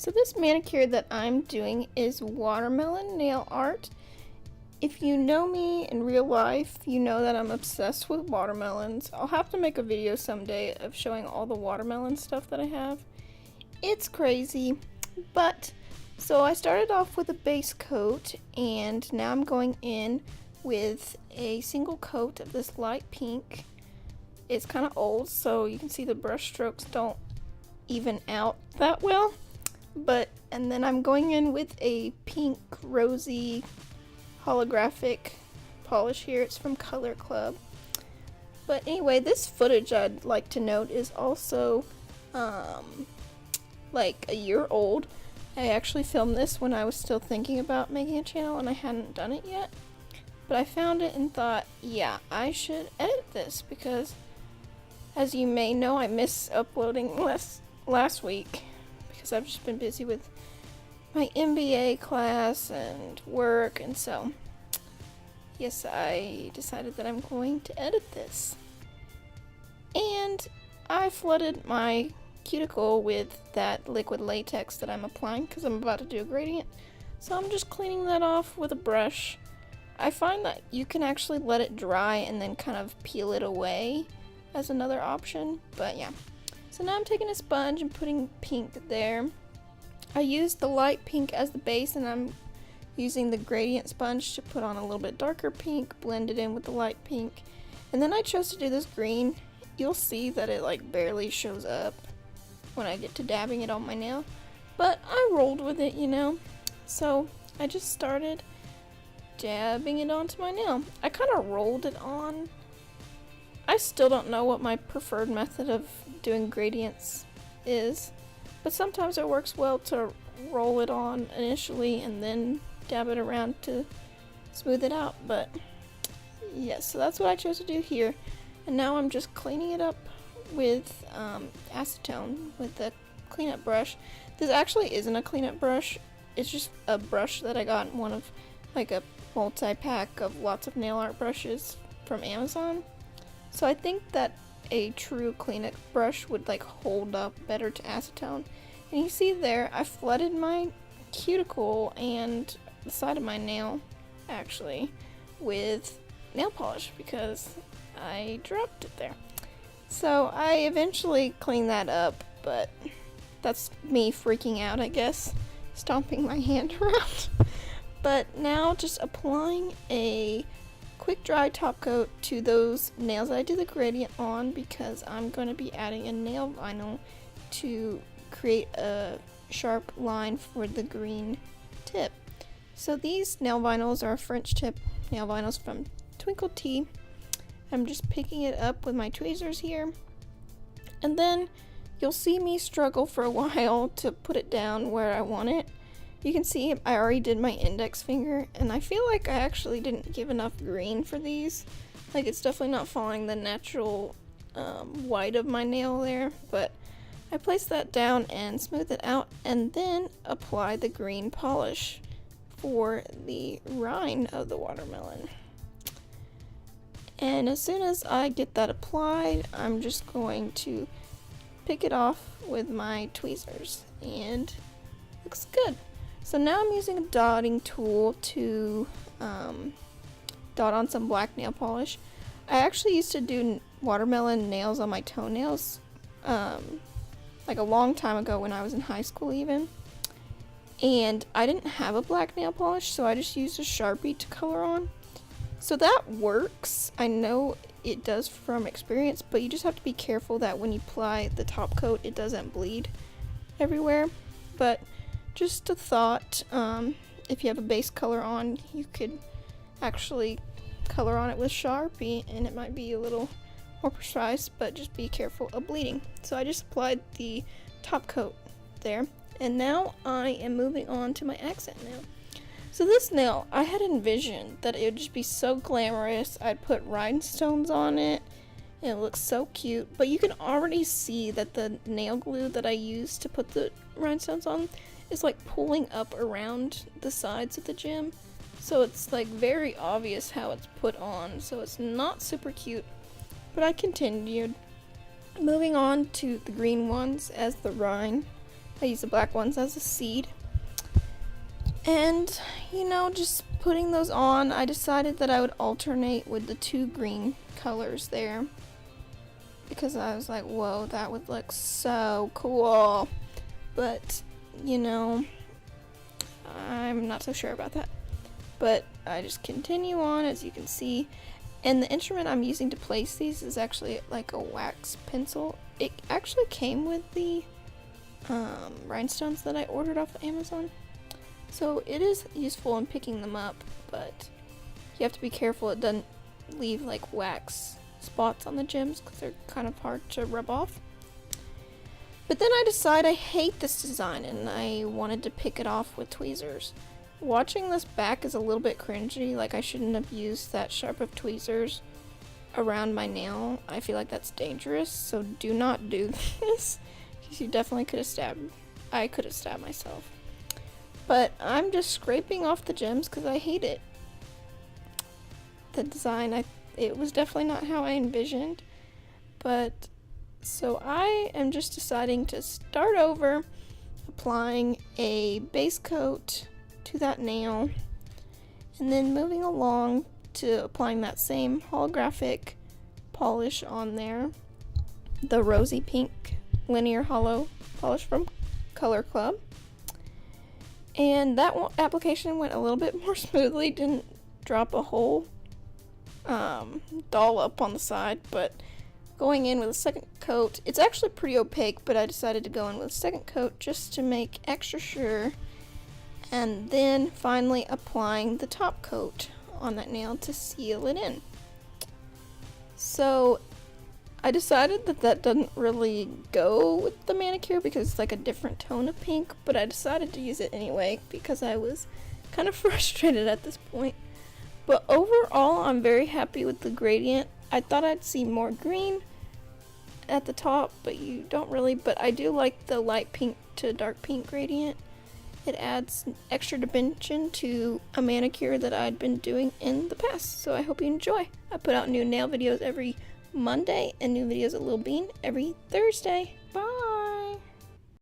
So this manicure that I'm doing is watermelon nail art. If you know me in real life, you know that I'm obsessed with watermelons. I'll have to make a video someday of showing all the watermelon stuff that I have. It's crazy, but so I started off with a base coat and now I'm going in with a single coat of this light pink. It's kind of old, so you can see the brush strokes don't even out that well. And then I'm going in with a pink rosy holographic polish here. It's from Color Club. But anyway, this footage I'd like to note is also like a year old. I actually filmed this when I was still thinking about making a channel and I hadn't done it yet. But I found it and thought, yeah, I should edit this because, as you may know, I missed uploading last week because I've just been busy with my MBA class and work, and so yes, I decided that I'm going to edit this. And I flooded my cuticle with that liquid latex that I'm applying because I'm about to do a gradient. So I'm just cleaning that off with a brush. I find that you can actually let it dry and then kind of peel it away as another option, but yeah. So now I'm taking a sponge and putting pink there. I used the light pink as the base and I'm using the gradient sponge to put on a little bit darker pink, blend it in with the light pink. And then I chose to do this green. You'll see that it like barely shows up when I get to dabbing it on my nail, but I rolled with it, you know. So I just started dabbing it onto my nail. I kind of rolled it on. I still don't know what my preferred method of doing gradients is, but sometimes it works well to roll it on initially and then dab it around to smooth it out. But yes, so that's what I chose to do here. And now I'm just cleaning it up with acetone with the cleanup brush. This actually isn't a cleanup brush, it's just a brush that I got in one of like a multi-pack of lots of nail art brushes from Amazon. So I think that a true cleanup brush would like hold up better to acetone. And you see there, I flooded my cuticle and the side of my nail actually with nail polish because I dropped it there. So I eventually cleaned that up, but that's me freaking out, I guess, stomping my hand around. But now just applying a quick dry top coat to those nails that I did the gradient on because I'm going to be adding a nail vinyl to create a sharp line for the green tip. So these nail vinyls are French tip nail vinyls from Twinkle Tea. I'm just picking it up with my tweezers here, and then you'll see me struggle for a while to put it down where I want it. You can see I already did my index finger, and I feel like I actually didn't give enough green for these. Like, it's definitely not following the natural white of my nail there, but I placed that down and smoothed it out, and then apply the green polish for the rind of the watermelon. And as soon as I get that applied, I'm just going to pick it off with my tweezers, and it looks good. So now I'm using a dotting tool to dot on some black nail polish. I actually used to do watermelon nails on my toenails like a long time ago when I was in high school even. And I didn't have a black nail polish, so I just used a Sharpie to color on. So that works. I know it does from experience, but you just have to be careful that when you apply the top coat, it doesn't bleed everywhere. But just a thought, if you have a base color on, you could actually color on it with Sharpie and it might be a little more precise, but just be careful of bleeding. So I just applied the top coat there, and now I am moving on to my accent nail. So this nail, I had envisioned that it would just be so glamorous. I'd put rhinestones on it and it looks so cute, but you can already see that the nail glue that I used to put the rhinestones on is like pulling up around the sides of the gem. So it's like very obvious how it's put on, so it's not super cute. But I continued moving on to the green ones as the rind I use the black ones as a seed. And, you know, just putting those on, I decided that I would alternate with the 2 green colors there. Because I was like, whoa, that would look so cool. But, you know, I'm not so sure about that. But I just continue on, as you can see. And the instrument I'm using to place these is actually like a wax pencil. It actually came with the rhinestones that I ordered off of Amazon. So it is useful in picking them up, but you have to be careful it doesn't leave like wax spots on the gems because they're kind of hard to rub off. But then I decided I hate this design and I wanted to pick it off with tweezers. Watching this back is a little bit cringy, like I shouldn't have used that sharp of tweezers around my nail. I feel like that's dangerous, so do not do this. You definitely could have stabbed. I could have stabbed myself. But I'm just scraping off the gems because I hate it. The design, it was definitely not how I envisioned. But, so I am just deciding to start over, applying a base coat to that nail, and then moving along to applying that same holographic polish on there. The rosy pink linear hollow polish from Color Club. And that application went a little bit more smoothly, didn't drop a whole dollop on the side, but going in with a second coat, it's actually pretty opaque, but I decided to go in with a second coat just to make extra sure, and then finally applying the top coat on that nail to seal it in. So I decided that that doesn't really go with the manicure because it's like a different tone of pink, but I decided to use it anyway because I was kind of frustrated at this point. But overall, I'm very happy with the gradient. I thought I'd see more green at the top, but you don't really, but I do like the light pink to dark pink gradient. It adds extra dimension to a manicure that I'd been doing in the past, so I hope you enjoy. I put out new nail videos every Monday and new videos at Lil Bean every Thursday.